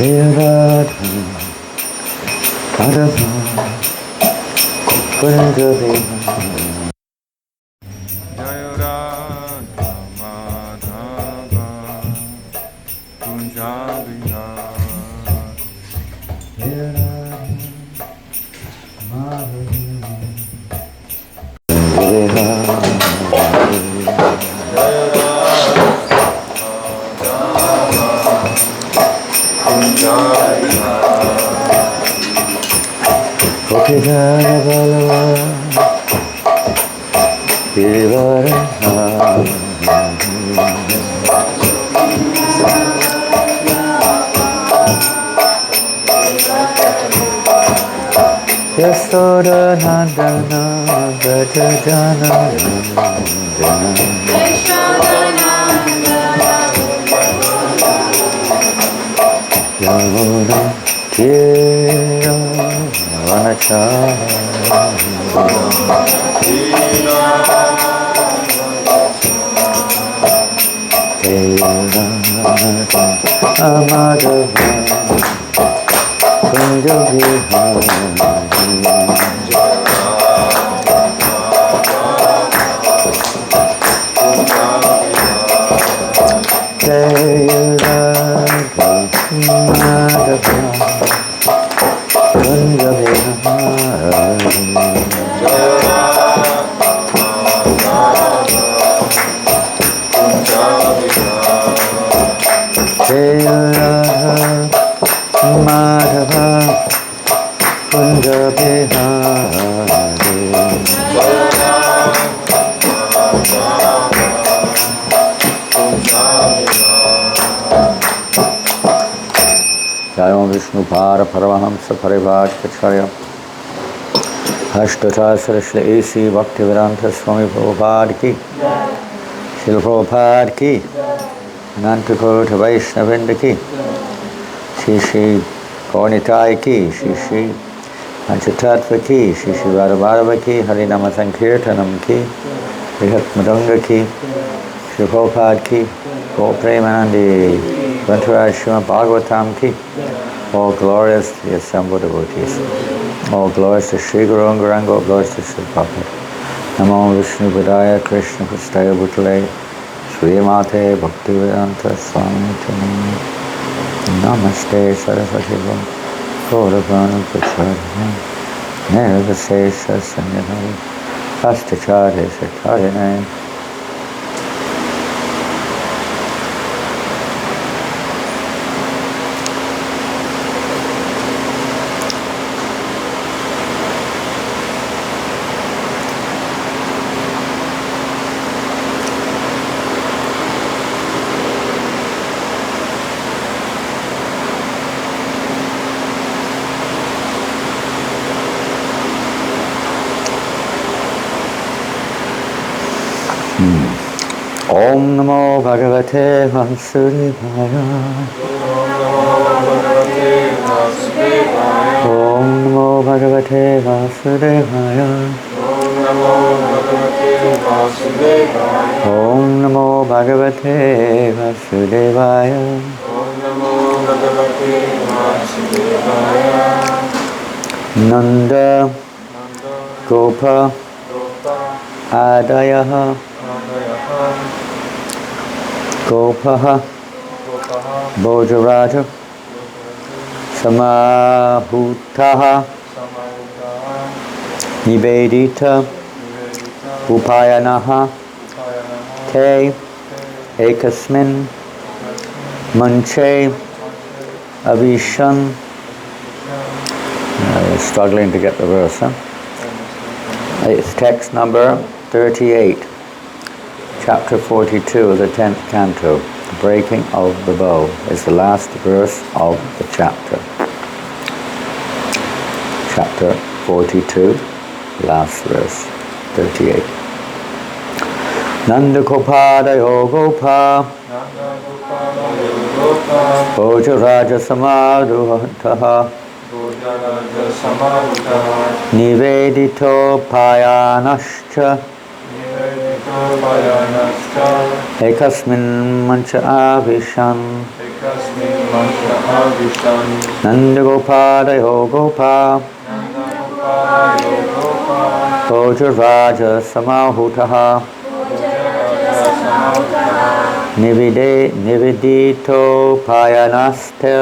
Radha Madhava Kunja Vihara Jaya Radha Madhava Kunja Vihara Kopijaya Balava Girivara Yasoda Nandana Vrajajana Yamuna Tira Vanachara Amadava Kunja Vihara Jaya Radha Madhava Kunja Vihara Jaya Radha Madhava Kunja Vihari Jaya Vishnu Para Paramahamsa Parivajkacharya Ashtachasra Shri A.C. Bhaktivedanta Swami Prabhupada Ki Srila Prabhupada Ki Anantakota Vaishnavinda Ki Shri Shri Gaurnitai Ki Shri Shri Panchatattva Ki Shri Shri Radhabhadava Ki Harinama Sankirtanam Ki Brihat Madanga Ki Shri Prabhupada Ki Gaur Premanandi Grantaraj Srimad Bhagavatam Ki. All glorious to the assembled devotees. All glories to Sri Guru Gauranga, all glories to Sri Prabhupada. Namo Vishnu Padaya Krishna Prastaya Bhutale Sri Mate Bhaktivedanta Swami Tani Namaste Saraswati Gauravana Prachadana Nirvasesha Sanyadari Astachari Satarine. Om Namo Bhagavate Vasudevaya Om Namo Bhagavate Vasudevaya Om Namo Bhagavate Vasudevaya Nanda Gopa Adayaha Gopaha Bojaraja Samahutaha Nivedita Upayanaha Te Ekasmin Manche Avishan. Struggling to get the verse, huh? It's text number 38. Chapter 42 of the 10th canto, the breaking of the bow, is the last verse of the chapter. Chapter 42, last verse, 38. Nanda Gopada Yogopa Bojaraja Samadhuhataha Nivedito Payanascha Ekasmin Mancha Avishan mancha avishan. Nandagopadayo Gopa Nandagopadayo gopa. Bojaraja Samahutaha Bojaraja samahutaha. Nividito Payanaste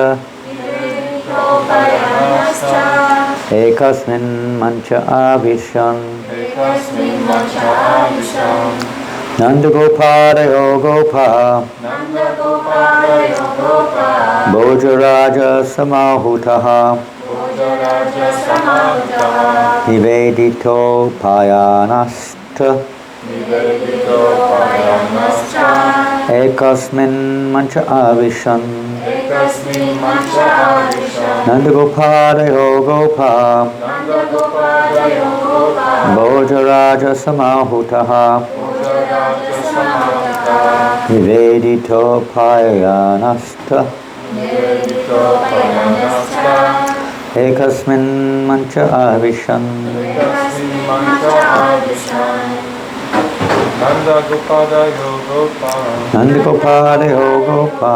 Nivedito payanasta. Ekasmin Mancha Avishan Ekasmin mancha avishan. Nandagopadayo Gopa Nandagopadayo gopa. Bojaraja Samahutaha Bojaraja samahutaha. Nivedito Payanasta Nivedito payanasta. Ekasmin Mancha Avishan Ekasmin mancha avishan. Nandagopadayo Gopa Nandagopadayo gopa. Bojaraja Samahutaha Bojaraja samahutaha. Nivedito Payanasta Nivedito payanasta. Ekasmin Mancha Avishan Ekasmin mancha avishan. Nandagopadayo gopa. Nandagopadayo Gopa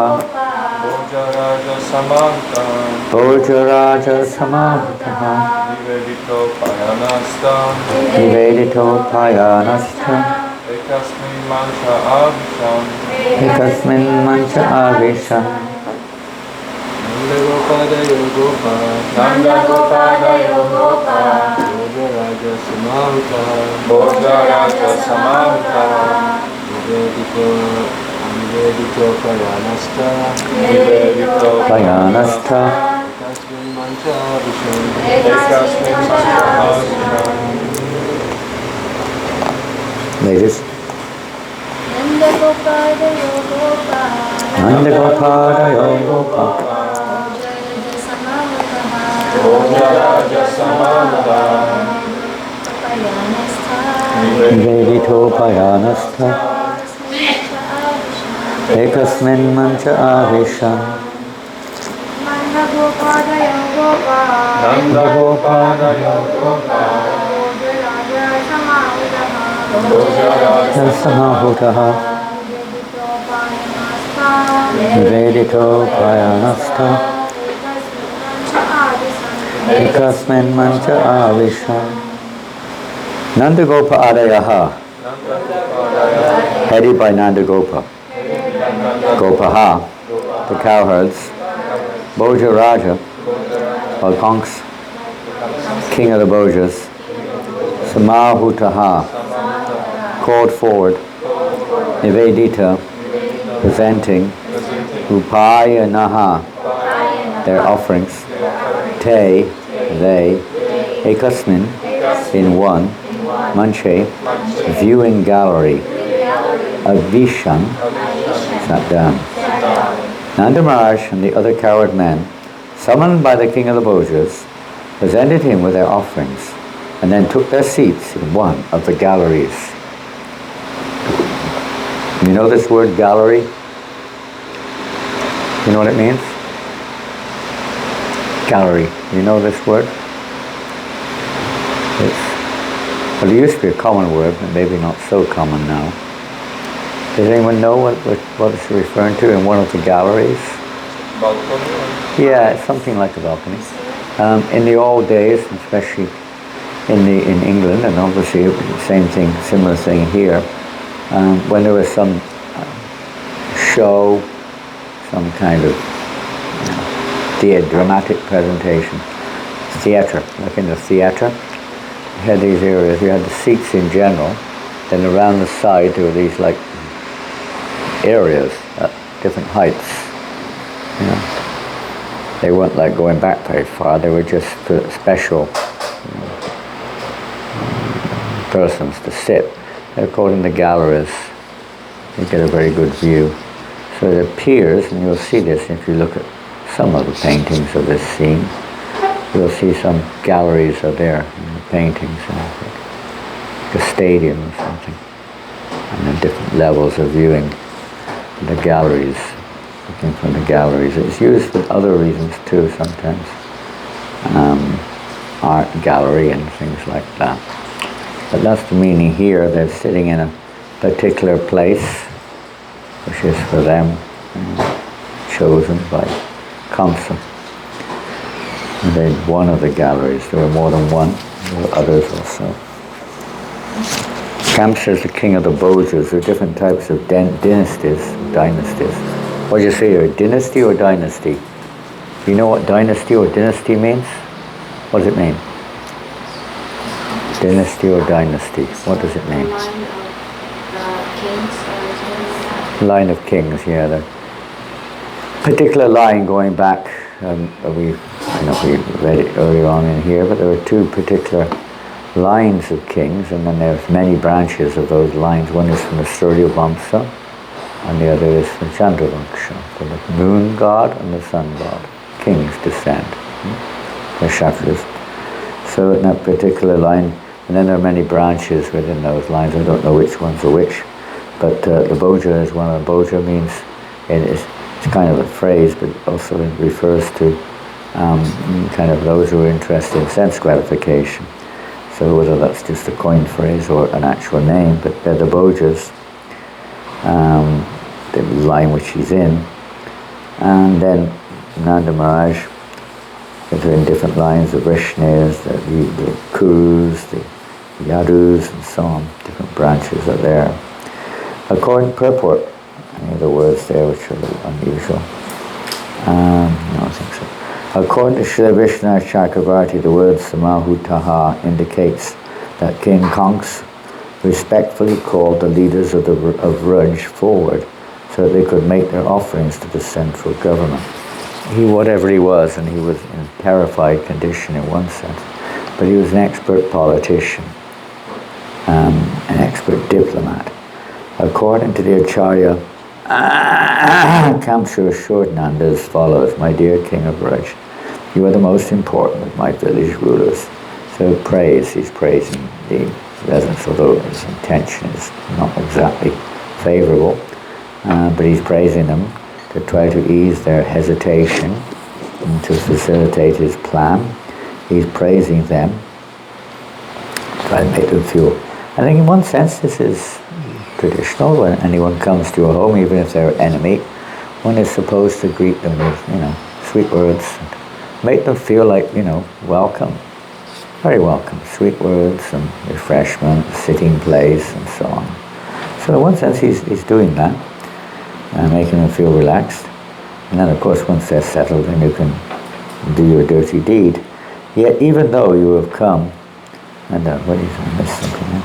Bojaraja samahutaha. Bojaraja Samahutaha Nivedito payanasta. Nivedito Payanasta Ekasmin mancha avishan. Ekasmin Mancha Avishan Nandagopadayo gopa. Nandagopadayo gopa. Bojaraja samahutaha. Bojaraja samahutaha. Nivedito payanasta. Nivedito Payanasta Ekasmin mancha avishan. Ekasmin mancha avishan. Ladies Nandagopadayo Gopa. Nandagopadayo Gopa Bojaraja samahutaha. Bojaraja samahutaha. Payanasta. Nivedito Payanasta Ekasmin Mancha Avishan Nandagopadayo Gopa. Nandagopadayo gopa. Bojaraja samahutaha. Bojaraja Samahutaha Nivedito payanasta. Nivedito Payanasta Ekasmin Mancha Avishan Nandagopa Adayaha headed by Nandagopa Gopaha, the cowherds, Bojaraja, or Konks, king of the Bojas, Samahutaha, called forward, Nivedita, presenting, Upayanaha, their offerings, Te, they, Ekasmin, in one, Manche, viewing gallery, Avishan, sat down. Nanda Maharaj and the other coward men, summoned by the king of the Bojas, presented him with their offerings, and then took their seats in one of the galleries. You know this word gallery? You know what it means? Gallery. You know this word? Well, it used to be a common word, but maybe not so common now. Does anyone know what it's referring to in one of the galleries? Balcony? Yeah, it's something like a balcony. In the old days, especially in England, and obviously same thing, similar thing here, when there was some show, some kind of dramatic presentation, theatre, like in the theatre, you had these areas, you had the seats in general, then around the side there were these like areas at different heights. You know. They weren't like going back very far, they were just for special persons to sit. They're called in the galleries. You get a very good view. So it appears, and you'll see this if you look at some of the paintings of this scene, you'll see some galleries are there in the paintings, like a stadium or something, and then different levels of viewing the galleries, looking from the galleries. It's used for other reasons too sometimes, art gallery and things like that. But that's the meaning here. They're sitting in a particular place, which is for them, chosen by Kamsa. And then one of the galleries. There were more than one. There were others also. Kamsa is the king of the Bhojas. There are different types of dynasties. What do you say here, dynasty or dynasty? Do you know what dynasty or dynasty means? What does it mean? Dynasty or dynasty? What does it mean? Line of kings, yeah. The particular line going back, we read it earlier on in here, but there were two particular lines of kings, and then there's many branches of those lines. One is from the Surya Vamsa, and the other is from Chandravansha, from the moon god and the sun god. Kings descend, the Kshatriyas. So in that particular line, and then there are many branches within those lines. I don't know which ones are which, but the Bhoja is one of the Bhoja means, it's kind of a phrase, but also it refers to kind of those who are interested in sense gratification. So whether that's just a coined phrase or an actual name, but they're the Bhojas, the line which he's in. And then Nanda Maharaj, they're in different lines, the Vaishnavas, the Kurus, the Yadus, and so on. Different branches are there. According to purport, any of the words there which are a little unusual. No, I think so. According to Srila Vishwanath Chakravarti, the word Samahutaha indicates that King Kansa respectfully called the leaders of Vraj forward so that they could make their offerings to the central government. Whatever he was, and he was in a terrified condition in one sense, but he was an expert politician, an expert diplomat. According to the Acharya, Kamsa assured Nanda as follows: "My dear King of Vraj, you are the most important of my village rulers." So he's praising the residents, although his intention is not exactly favorable, but he's praising them to try to ease their hesitation and to facilitate his plan. He's praising them, try to make them feel. I think in one sense this is traditional. When anyone comes to a home, even if they're an enemy, one is supposed to greet them with, sweet words, and make them feel like, welcome, very welcome, sweet words and refreshment, sitting place, and so on. So in one sense, he's doing that, making them feel relaxed. And then, of course, once they're settled, then you can do your dirty deed. Yet, even though you have come, and what is I missed something there?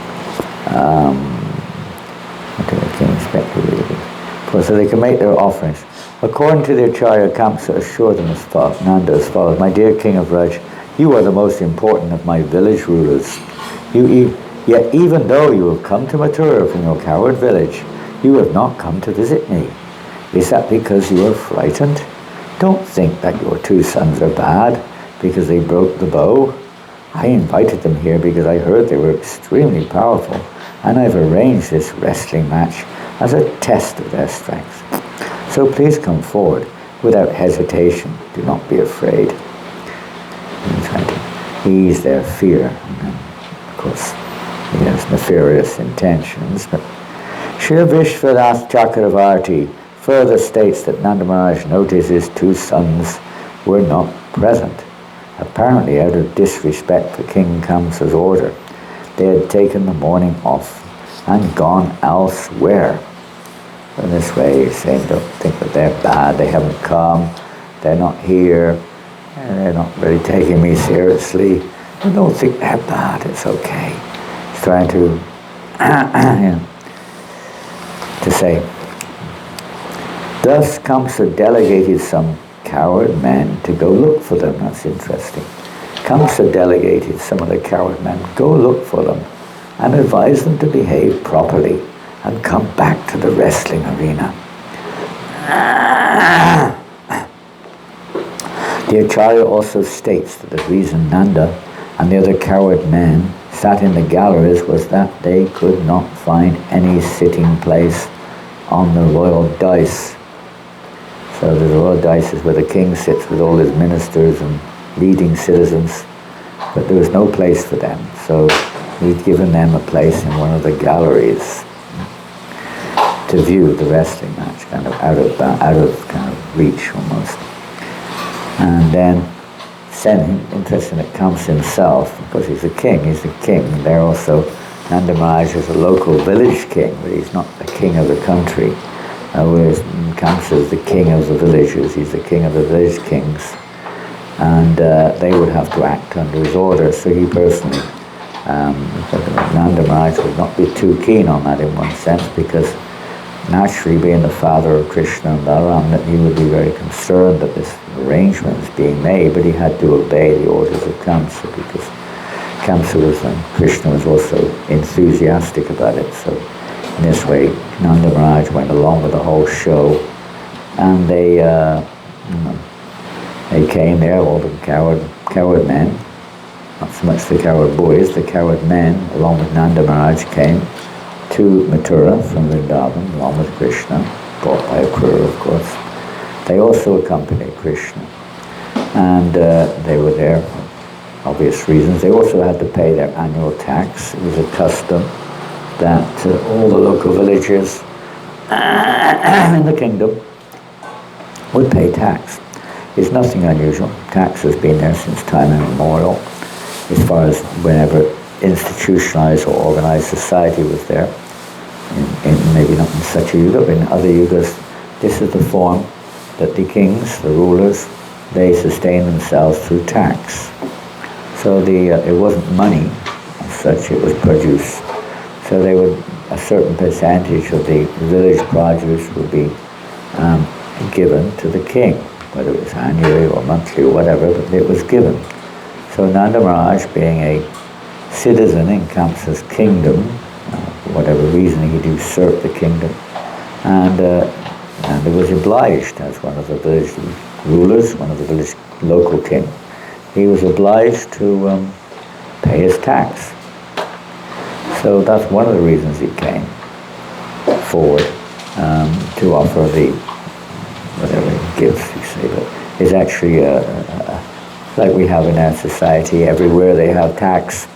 So they can make their offerings. According to the Acharya, Kamsa assured them Nanda as follows: "My dear King of Vraj, you are the most important of my village rulers. Yet even though you have come to Mathura from your coward village, you have not come to visit me. Is that because you are frightened? Don't think that your two sons are bad because they broke the bow. I invited them here because I heard they were extremely powerful, and I've arranged this wrestling match as a test of their strength. So please come forward without hesitation. Do not be afraid." And trying to ease their fear. And then, of course, he has nefarious intentions. But Srila Vishwanath Chakravarti further states that Nanda Maharaj noticed his two sons were not present, apparently out of disrespect for King Kamsa's order. They had taken the morning off and gone elsewhere. In this way, he's saying, don't think that they're bad, they haven't come, they're not here, and they're not really taking me seriously. I don't think they're bad, it's okay. He's trying to, to say. Thus Kamsa delegated some coward men to go look for them. That's interesting. Kamsa delegated some of the coward men, go look for them, and advise them to behave properly and come back to the wrestling arena. The Acharya also states that the reason Nanda and the other coward men sat in the galleries was that they could not find any sitting place on the royal dais. So the royal dais is where the king sits with all his ministers and leading citizens, but there was no place for them. So he'd given them a place in one of the galleries to view the wrestling match, kind of out of kind of reach almost. and then sent him. Interesting that Kamsa himself, because he's the king, They're also, Nanda Maharaj is a local village king, but he's not the king of the country. Whereas Kamsa is the king of the villages, he's the king of the village kings. And they would have to act under his orders. So he personally, Nanda Maharaj would not be too keen on that in one sense, because naturally, being the father of Krishna and Balaram, that he would be very concerned that this arrangement is being made, but he had to obey the orders of Kamsa, because Kamsa was, and Krishna was also enthusiastic about it. So in this way, Nanda Maharaj went along with the whole show, and they came there, all the coward men, not so much the coward boys, the coward men, along with Nanda Maharaj, came to Mathura from Vrindavan, along with Krishna, brought by Akrura, of course. They also accompanied Krishna, and they were there for obvious reasons. They also had to pay their annual tax. It was a custom that all the local villagers in the kingdom would pay tax. It's nothing unusual. Tax has been there since time immemorial, as far as whenever institutionalized or organized society was there. In maybe not in such a yuga, but in other yugas, this is the form that the kings, the rulers, they sustain themselves through tax. So it wasn't money as such, it was produce. So they would, a certain percentage of the village produce would be given to the king, whether it was annually or monthly or whatever, but it was given. So Nanda Maharaj, being a citizen in Kamsa's kingdom, for whatever reason he'd usurped the kingdom, and he was obliged, as one of the village rulers, one of the village local king, he was obliged to pay his tax. So that's one of the reasons he came forward to offer the whatever gifts you say, but it's actually like we have in our society. Everywhere they have tax.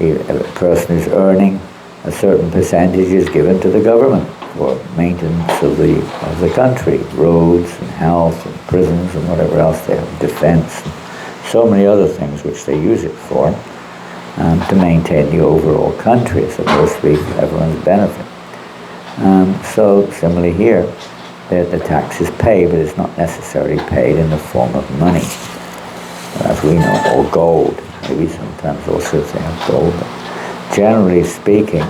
A person is earning a certain percentage is given to the government for maintenance of the country, roads and health and prisons and whatever else they have, defense, and so many other things which they use it for, to maintain the overall country. It's supposed to be for everyone's benefit. So similarly here, the tax is paid, but it's not necessarily paid in the form of money, as we know, or gold. Maybe sometimes also they have gold, but generally speaking,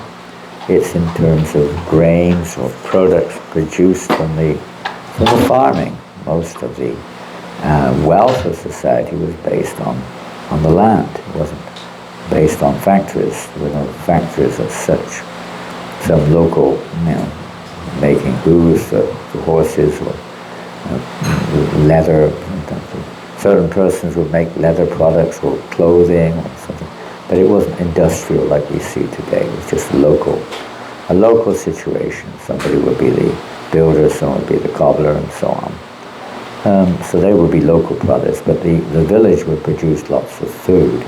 it's in terms of grains or products produced from the farming. Most of the wealth of society was based on the land. It wasn't based on factories. There were no factories as such. Some local, making hooves for horses or leather. Certain persons would make leather products or clothing or something, but it wasn't industrial like we see today. It was just a local situation. Somebody would be the builder, someone would be the cobbler, and so on. So they would be local products, but the village would produce lots of food,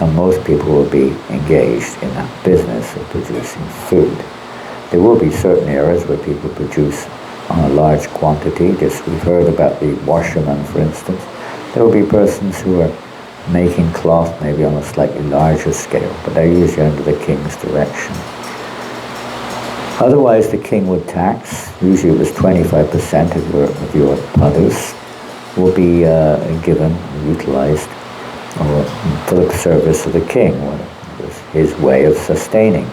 and most people would be engaged in that business of producing food. There will be certain areas where people produce on a large quantity. Just we've heard about the washermen, for instance. There will be persons who are making cloth maybe on a slightly larger scale, but they're usually under the king's direction. Otherwise, the king would tax. Usually it was 25% of your produce will be given, utilized for the service of the king. It was his way of sustaining.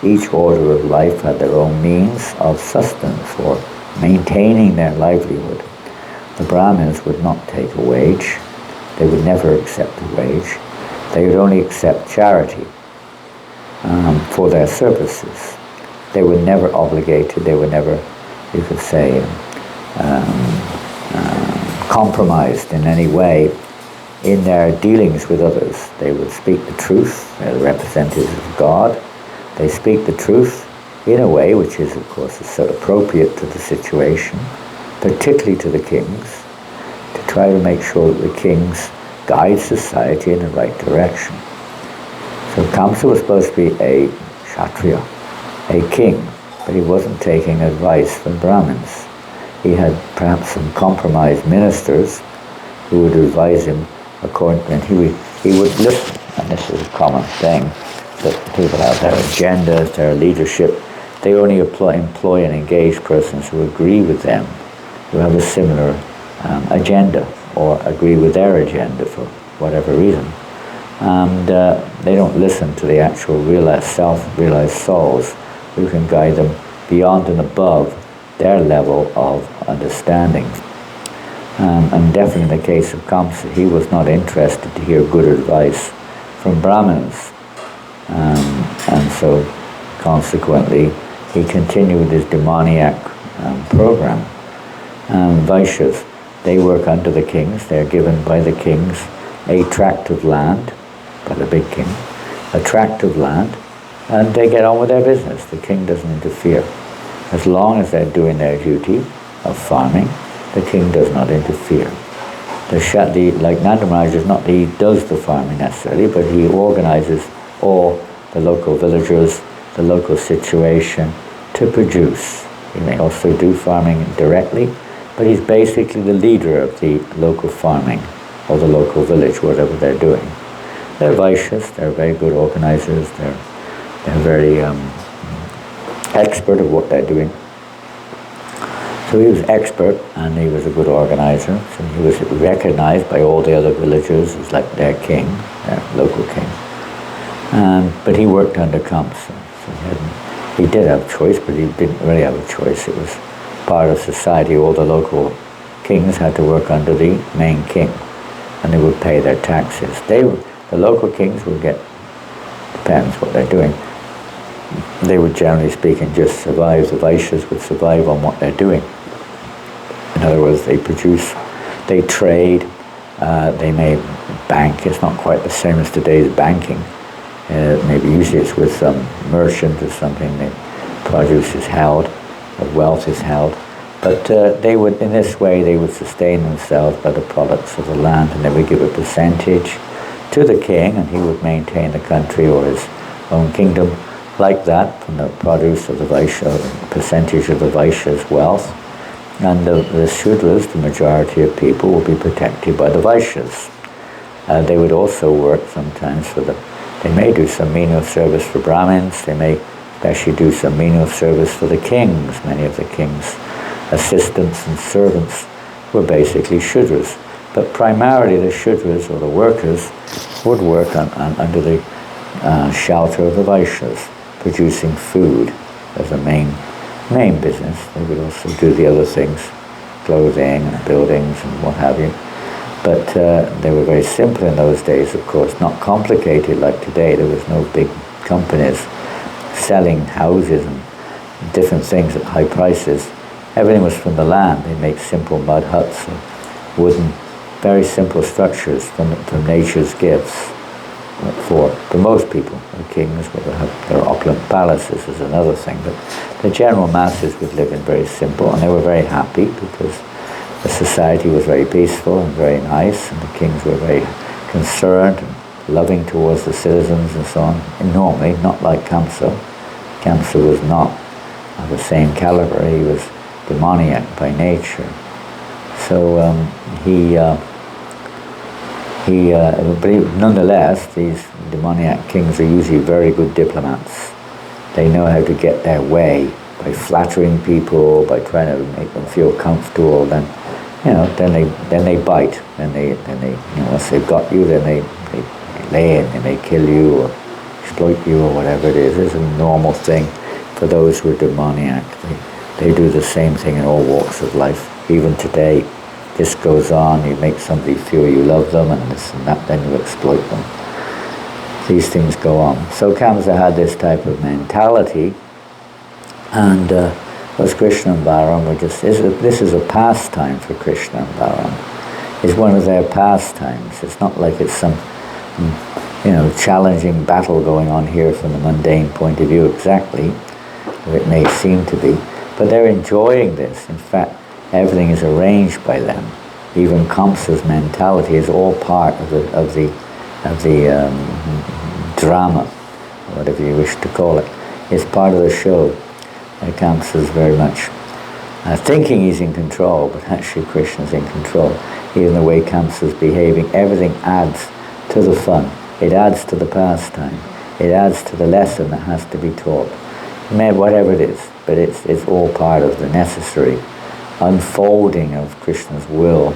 Each order of life had their own means of sustenance or maintaining their livelihood. The Brahmins would not take a wage. They would never accept a wage. They would only accept charity for their services. They were never obligated. They were never, you could say, compromised in any way in their dealings with others. They would speak the truth. They're the representatives of God. They speak the truth in a way which is, of course, so appropriate to the situation, particularly to the kings, to try to make sure that the kings guide society in the right direction. So Kamsa was supposed to be a Kshatriya, a king, but he wasn't taking advice from Brahmins. He had perhaps some compromised ministers who would advise him according, and he would listen. And this is a common thing, that people have their agendas, their leadership. They only employ and engage persons who agree with them, who have a similar agenda, or agree with their agenda for whatever reason. And they don't listen to the actual self-realized souls who can guide them beyond and above their level of understanding. And definitely in the case of Kamsa, he was not interested to hear good advice from Brahmins. And so consequently, he continued his demoniac program. Vaishyas, they work under the kings. They're given by the kings a tract of land, by the big king, a tract of land, and they get on with their business. The king doesn't interfere. As long as they're doing their duty of farming, the king does not interfere. Like Nanda Maharaj is not that he does the farming necessarily, but he organizes all the local villagers, the local situation to produce. He may also do farming directly, but he's basically the leader of the local farming or the local village, whatever they're doing. They're Vaishyas, they're very good organizers, they're very expert of what they're doing. So he was expert, and he was a good organizer. So he was recognized by all the other villagers as like their king, their local king. But he worked under Kamsa. So he did have a choice, but he didn't really have a choice. It was part of society. All the local kings had to work under the main king, and they would pay their taxes. The local kings would get, depends what they're doing, they would generally speaking just survive. The Vaishyas would survive on what they're doing. In other words, they produce, they trade, they may bank. It's not quite the same as today's banking. Maybe usually it's with some merchant or something. The produce is held, the wealth is held. But they would, in this way, they would sustain themselves by the products of the land, and they would give a percentage to the king, and he would maintain the country or his own kingdom like that from the produce of the Vaishya, percentage of the Vaishya's wealth. And the Shudras, the majority of people, will be protected by the Vaishyas. They would also work sometimes they may do some menial service for Brahmins, they may especially do some menial service for the kings. Many of the king's assistants and servants were basically Shudras. But primarily the Shudras, or the workers, would work under the shelter of the Vaishyas, producing food as a main business. They would also do the other things, clothing and buildings and what have you. But they were very simple in those days, of course, not complicated like today. There was no big companies selling houses and different things at high prices. Everything was from the land. They make simple mud huts and wooden, very simple structures from nature's gifts. For most people, the kings would have their opulent palaces is another thing, but the general masses would live in very simple, and they were very happy because the society was very peaceful and very nice, and the kings were very concerned and loving towards the citizens and so on. And normally, not like Kamsa. Kamsa was not of the same caliber. He was demoniac by nature. So but nonetheless, these demoniac kings are usually very good diplomats. They know how to get their way by flattering people, by trying to make them feel comfortable. Then they bite. Then they once they've got you, then they lay in, they may kill you or exploit you or whatever it is. It's a normal thing for those who are demoniac. They do the same thing in all walks of life. Even today, this goes on, you make somebody feel you love them and this and that, then you exploit them. These things go on. So Kamsa had this type of mentality, and was Krishna and Balaram were just, this is a pastime for Krishna and Balaram. It's one of their pastimes. It's not like it's some challenging battle going on here from the mundane point of view exactly, or it may seem to be, but they're enjoying this. In fact, everything is arranged by them. Even Kamsa's mentality is all part of the drama, whatever you wish to call it. It's part of the show. Kamsa is very much thinking he's in control, but actually Krishna's in control. even the way Kamsa's behaving, everything adds to the fun. It adds to the pastime. It adds to the lesson that has to be taught. Whatever it is, but it's all part of the necessary unfolding of Krishna's will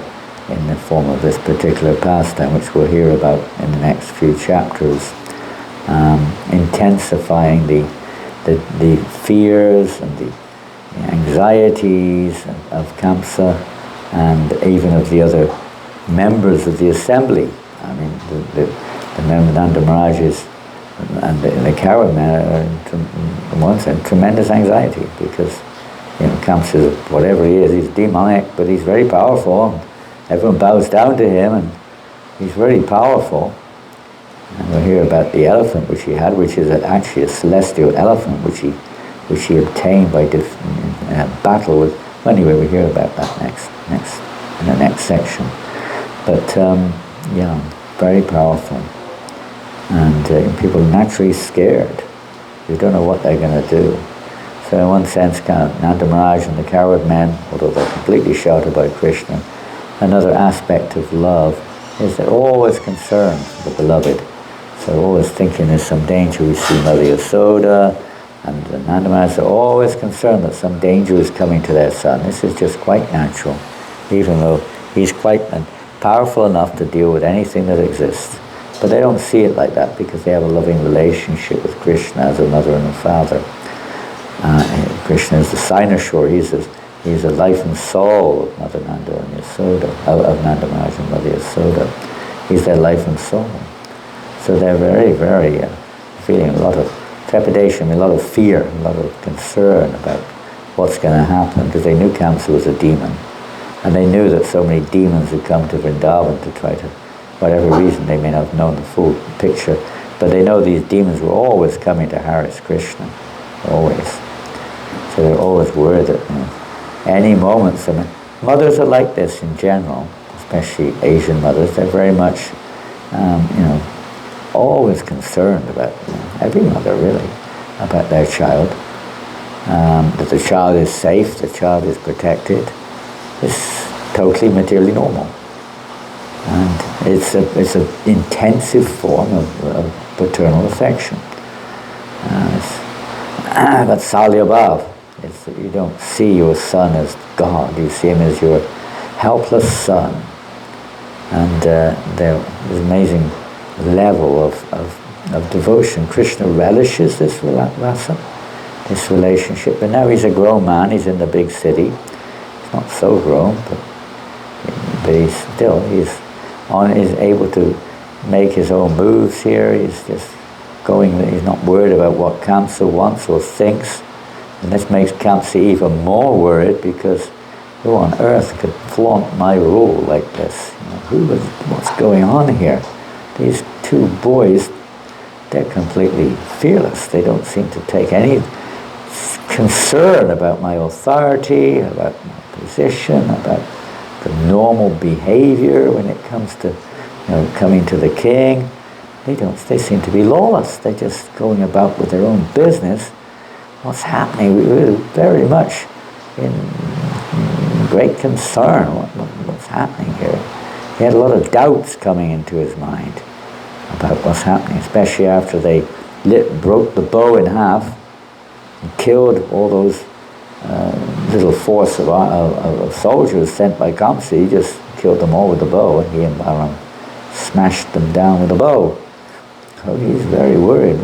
in the form of this particular pastime, which we'll hear about in the next few chapters, intensifying the fears and the anxieties of Kamsa and even of the other members of the assembly. I mean, the member Nanda Maharaj's and the coward men are, in one sense, tremendous anxiety because, Kamsa, whatever he is, he's demonic, but he's very powerful. Everyone bows down to him, and he's very powerful. And we'll hear about the elephant which he had, which is actually a celestial elephant, which he obtained by battle with. Well, anyway, we'll hear about that next in the next section. But very powerful, and people are naturally scared. You don't know what they're going to do. So in one sense, Nanda Maharaj and the coward men, although they're completely sheltered by Krishna, another aspect of love is they're always concerned for the beloved. So always thinking there's some danger. We see Mother Yasoda and Nanda Maharaj are always concerned that some danger is coming to their son. This is just quite natural, even though he's quite powerful enough to deal with anything that exists. But they don't see it like that because they have a loving relationship with Krishna as a mother and a father. Krishna is the cynosure. He's the life and soul of Mother Nanda and Yasoda, of Nanda Maharaj and Mother Yasoda. He's their life and soul. So they're very, very feeling a lot of trepidation, a lot of fear, a lot of concern about what's going to happen, because they knew Kamsa was a demon. And they knew that so many demons had come to Vrindavan to try to, whatever reason, they may not have known the full picture, but they know these demons were always coming to harass Krishna, always. So they're always worried that any moment, mothers are like this in general, especially Asian mothers. They're very much, always concerned about, every mother really, about their child, that the child is safe, the child is protected. It's totally materially normal, and it's an intensive form of paternal affection. But Salyabhav, you don't see your son as God, you see him as your helpless son. And there's an amazing level of devotion. Krishna relishes this rasa, this relationship. And now he's a grown man, he's in the big city. He's not so grown, but he's able to make his own moves here. He's just he's not worried about what Kamsa wants or thinks. And this makes Kamsa even more worried, because who on earth could flaunt my rule like this? What's going on here? These two boys, they're completely fearless. They don't seem to take any concern about my authority, about my position, about the normal behavior when it comes to coming to the king. They seem to be lawless. They're just going about with their own business. What's happening? We were very much in great concern. What's happening here? He had a lot of doubts coming into his mind about what's happening, especially after they broke the bow in half and killed all those little force of soldiers sent by Kamsa. He just killed them all with the bow, and he and Balaram smashed them down with a bow. So he's very worried.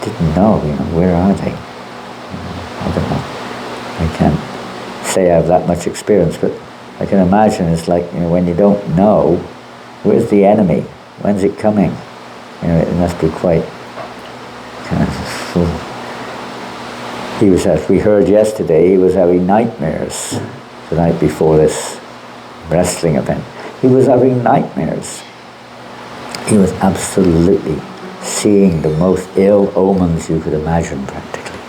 Didn't know, where are they? I don't know. I can't say I have that much experience, but I can imagine it's like, when you don't know, where's the enemy? When's it coming? It must be quite kind of... He was, as we heard yesterday, he was having nightmares the night before this wrestling event. He was having nightmares. He was absolutely seeing the most ill omens you could imagine, practically.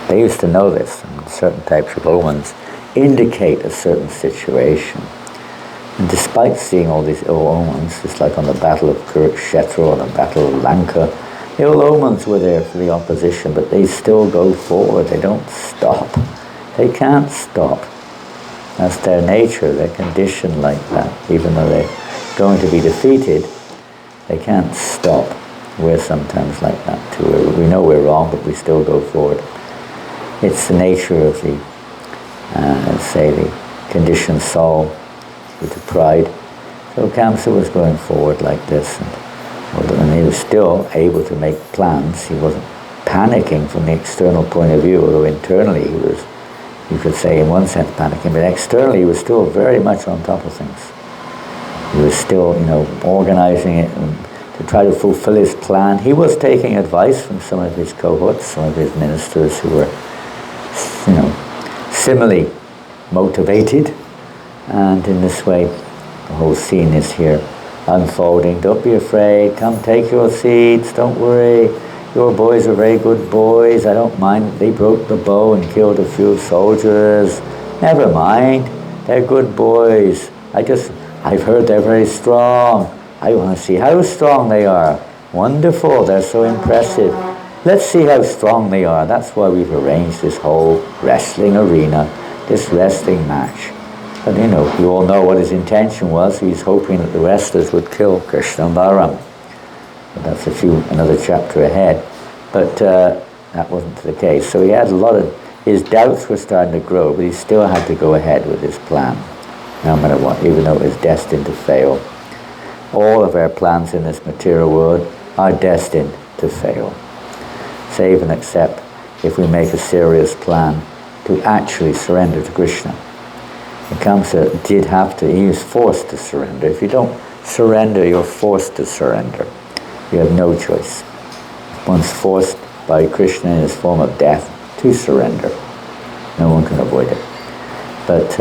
They used to know this, and certain types of omens indicate a certain situation. And despite seeing all these ill omens, just like on the Battle of Kurukshetra or the Battle of Lanka, ill omens were there for the opposition, but they still go forward. They don't stop. They can't stop. That's their nature. They're conditioned like that. Even though they're going to be defeated, they can't stop. We're sometimes like that too. We know we're wrong, but we still go forward. It's the nature of the, let's say, the conditioned soul with the pride. So Kamsa was going forward like this, and he was still able to make plans. He wasn't panicking from the external point of view, although internally he was, you could say in one sense panicking, but externally he was still very much on top of things. He was still, organizing it and to try to fulfill his plan. He was taking advice from some of his cohorts, some of his ministers who were, similarly motivated, and in this way the whole scene is here unfolding. Don't be afraid, come take your seats, don't worry, your boys are very good boys, I don't mind, they broke the bow and killed a few soldiers, never mind, they're good boys, I've heard they're very strong, I want to see how strong they are, wonderful, they're so impressive, let's see how strong they are. That's why we've arranged this whole wrestling arena, this wrestling match. But you all know what his intention was. He's hoping that the wrestlers would kill Krishna and Balaram. But that's another chapter ahead. But that wasn't the case. So he had his doubts were starting to grow, but he still had to go ahead with his plan, no matter what, even though it was destined to fail. All of our plans in this material world are destined to fail, save and except if we make a serious plan to actually surrender to Krishna. And Kamsa he was forced to surrender. If you don't surrender, you're forced to surrender. You have no choice. One's forced by Krishna in his form of death to surrender. No one can avoid it. But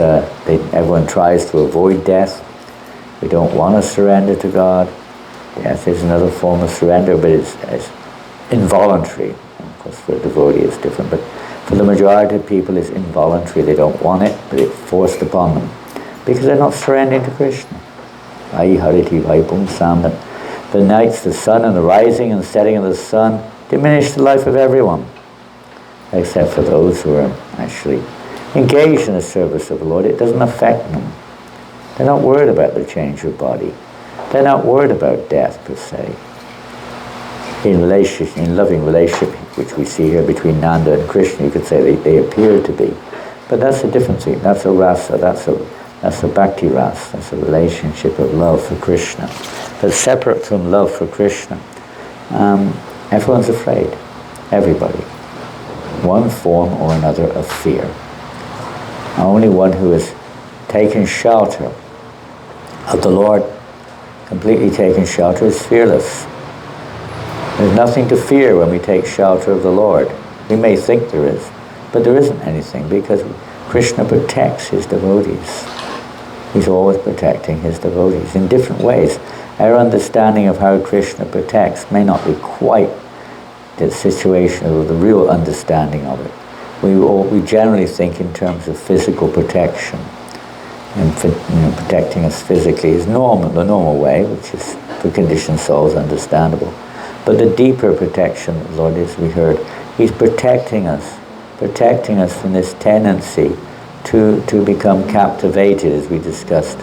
everyone tries to avoid death. We don't want to surrender to God. Death is another form of surrender, but it's involuntary. Of course, for a devotee it's different, but for the majority of people it's involuntary. They don't want it, but it's forced upon them because they're not surrendering to Krishna. Vai hariti vai pumsam. The nights, the sun, and the rising and setting of the sun diminish the life of everyone, except for those who are actually engaged in the service of the Lord. It doesn't affect them. They're not worried about the change of body. They're not worried about death per se. In loving relationship, which we see here between Nanda and Krishna, you could say they appear to be. But that's a different thing. That's a rasa, that's a bhakti rasa, that's a relationship of love for Krishna. But separate from love for Krishna, everyone's afraid. Everybody. One form or another of fear. Only one who has taken shelter of the Lord, completely taken shelter, is fearless. There's nothing to fear when we take shelter of the Lord. We may think there is, but there isn't anything because Krishna protects his devotees. He's always protecting his devotees in different ways. Our understanding of how Krishna protects may not be quite the situation or the real understanding of it. We generally think in terms of physical protection, and protecting us physically is the normal way, which is for conditioned souls understandable. But the deeper protection of the Lord is, we heard, he's protecting us from this tendency to become captivated, as we discussed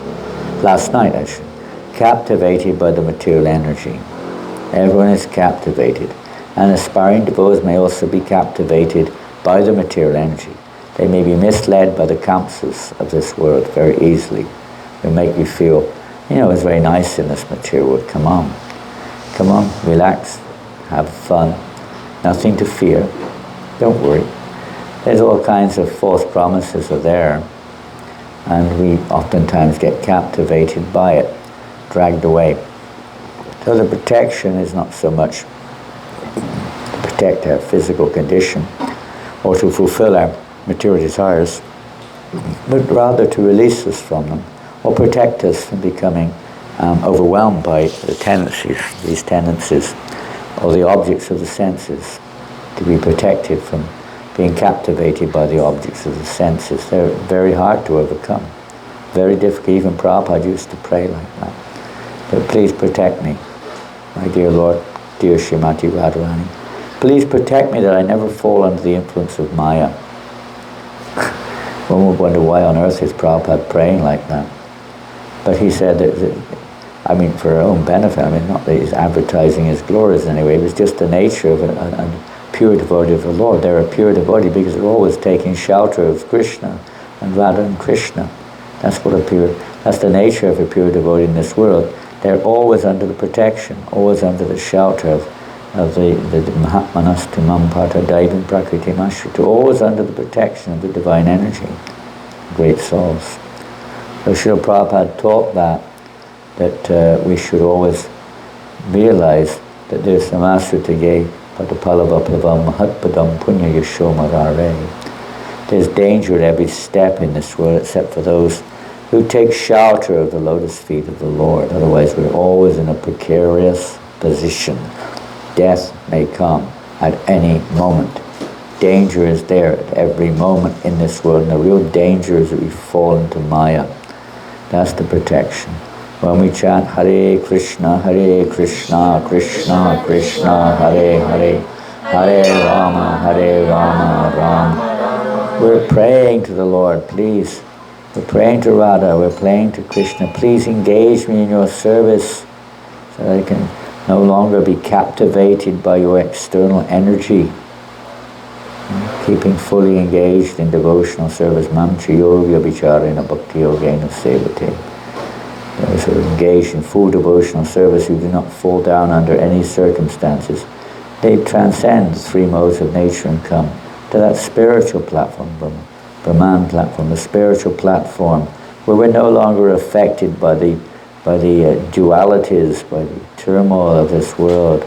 last night actually, captivated by the material energy. Everyone is captivated, and aspiring devotees may also be captivated by the material energy. They may be misled by the kamsas of this world very easily. They make you feel, it's very nice in this material world. Come on, relax, have fun, nothing to fear, don't worry. There's all kinds of false promises are there, and we oftentimes get captivated by it, dragged away. So the protection is not so much to protect our physical condition or to fulfill our material desires, but rather to release us from them or protect us from becoming overwhelmed by these tendencies, or the objects of the senses, to be protected from being captivated by the objects of the senses. They're very hard to overcome, very difficult. Even Prabhupada used to pray like that. But please protect me, my dear Lord, dear Srimati Radharani. Please protect me that I never fall under the influence of Maya. One would wonder why on earth is Prabhupada praying like that. But he said that, for our own benefit, not that he's advertising his glories in any way, it was just the nature of a pure devotee of the Lord. They're a pure devotee because they're always taking shelter of Krishna and Radha and Krishna. That's the nature of a pure devotee in this world. They're always under the protection, always under the shelter of the Mahatmanas Mam Pata Daivam Prakriti Mashritu, always under the protection of the divine energy, great souls. So Srila Prabhupada taught that we should always realize that there's samasritaye patapalavaplavam mahatpadam punya yashomarare. There's danger at every step in this world except for those who take shelter of the lotus feet of the Lord. Otherwise we're always in a precarious position. Death may come at any moment. Danger is there at every moment in this world, and the real danger is that we fall into Maya. That's the protection. When we chant Hare Krishna, Krishna Krishna, Hare Hare, Hare Rama, Rama. We're praying to the Lord, please. We're praying to Radha, we're praying to Krishna. Please engage me in your service so that I can no longer be captivated by your external energy. Keeping fully engaged in devotional service. Mam chayogya vicharena bhakti yogena sevate. Those who are engaged in full devotional service, who do not fall down under any circumstances, they transcend the three modes of nature and come to that spiritual platform, Brahman platform, the spiritual platform, where we're no longer affected by the dualities, by the turmoil of this world,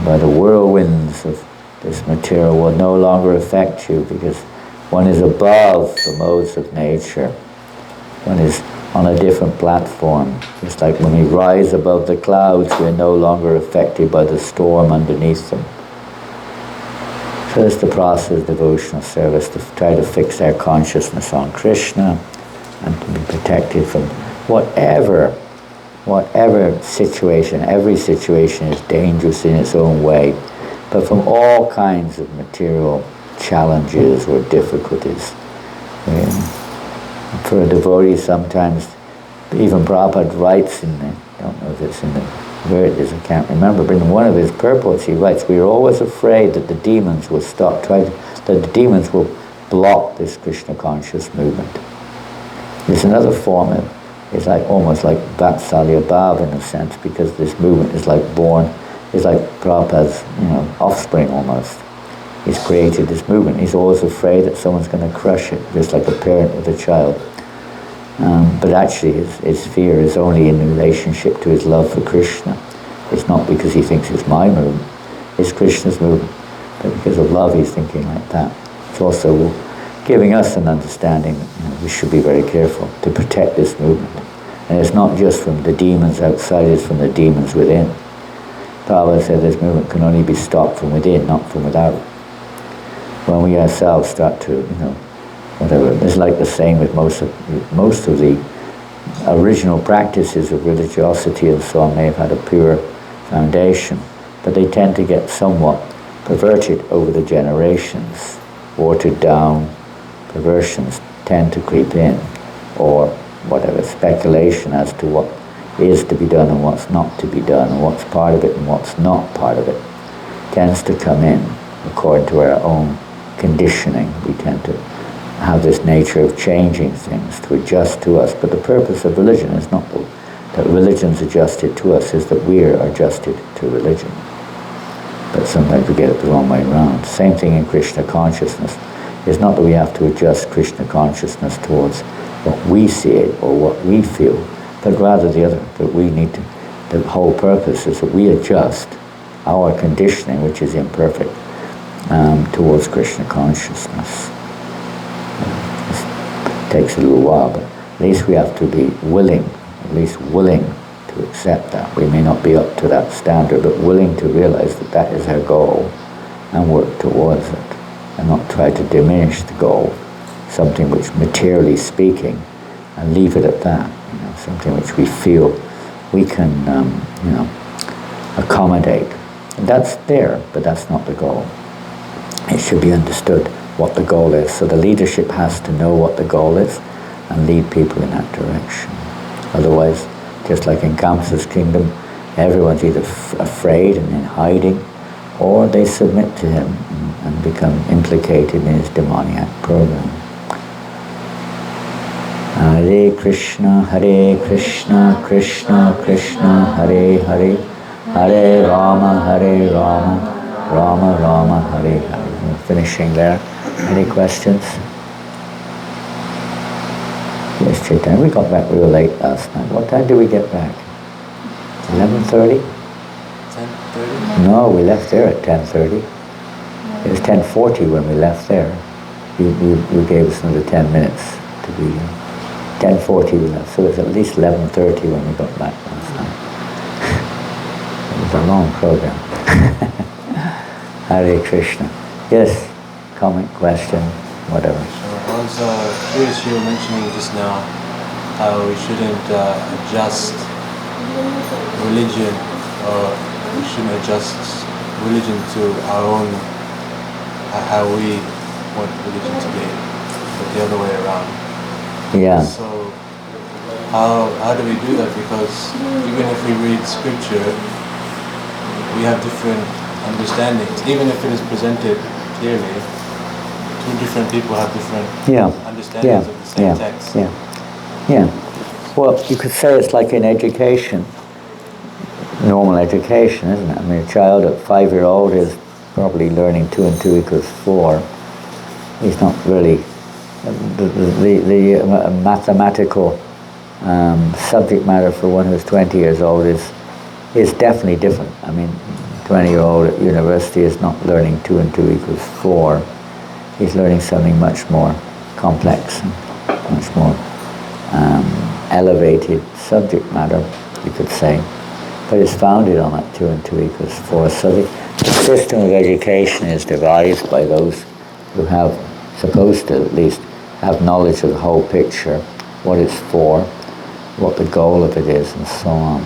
by the whirlwinds of this material will no longer affect you, because one is above the modes of nature. One is on a different platform. Just like when we rise above the clouds, we're no longer affected by the storm underneath them. So it's the process of devotional service to try to fix our consciousness on Krishna and to be protected from whatever situation. Every situation is dangerous in its own way, but from all kinds of material challenges or difficulties. For a devotee, sometimes, even Prabhupada writes in the, I don't know if it's in the, where it is, I can't remember, but in one of his purports he writes, we are always afraid that the demons will stop, that the demons will block this Krishna conscious movement. There's another form of, it's like almost like Vatsalya Bhav in a sense, because this movement is like born, is like Prabhupada's, offspring almost. He's created this movement. He's always afraid that someone's going to crush it, just like a parent with a child. But actually his fear is only in relationship to his love for Krishna. It's not because he thinks it's my movement, it's Krishna's movement. But because of love he's thinking like that. It's also giving us an understanding that we should be very careful to protect this movement. And it's not just from the demons outside, it's from the demons within. Prabhupada said this movement can only be stopped from within, not from without. When we ourselves start to, whatever, it's like the same with most of the original practices of religiosity and so on. May have had a pure foundation, but they tend to get somewhat perverted over the generations. Watered down perversions tend to creep in, or whatever, speculation as to what is to be done and what's not to be done, and what's part of it and what's not part of it, tends to come in according to our own conditioning. We tend to have this nature of changing things to adjust to us, but the purpose of religion is not that religion's adjusted to us, is that we're adjusted to religion. But sometimes we get it the wrong way around. Same thing in Krishna consciousness. It's not that we have to adjust Krishna consciousness towards what we see it or what we feel, but rather the other, that we need to, the whole purpose is that we adjust our conditioning, which is imperfect, towards Krishna consciousness. It takes a little while, but at least we have to be willing to accept that. We may not be up to that standard, but willing to realize that that is our goal and work towards it, and not try to diminish the goal, something which, materially speaking, and leave it at that. Something which we feel we can, accommodate. And that's there, but that's not the goal. It should be understood. what the goal is. So the leadership has to know what the goal is and lead people in that direction. Otherwise, just like in Kamsa's kingdom, everyone's either afraid and in hiding, or they submit to him and become implicated in his demoniac program. Hare Krishna, Krishna Krishna, Hare Hare, Hare Rama, Rama Rama, Hare Hare. We're finishing there. Any questions? Yes, Chaitanya. We got back real late last night. What time did we get back? 11:30? 10:30? No, we left there at 10:30. It was 10:40 when we left there. You gave us another 10 minutes to be here. 10:40 we left, so it was at least 11:30 when we got back last night. It was a long program. Hare Krishna. Yes, comment, question, whatever. I was curious, you were mentioning just now how we shouldn't adjust religion, or we shouldn't adjust religion to our own, how we want religion to be, but the other way around. Yeah. So how do we do that? Because even if we read scripture, we have different understandings. Even if it is presented clearly, two different people have different understandings of the same text. Yeah. Well, you could say it's like in education, normal education, isn't it? I mean, a child at 5-year-old is probably learning 2 and 2 equals 4. He's not really the mathematical subject matter for one who's 20 years old is definitely different. I mean, 20-year-old at university is not learning 2 and 2 equals 4. He's learning something much more complex, much more elevated subject matter, you could say. But it's founded on that 2 and 2 equals 4. So the system of education is devised by those who have, supposed to at least, have knowledge of the whole picture, what it's for, what the goal of it is, and so on.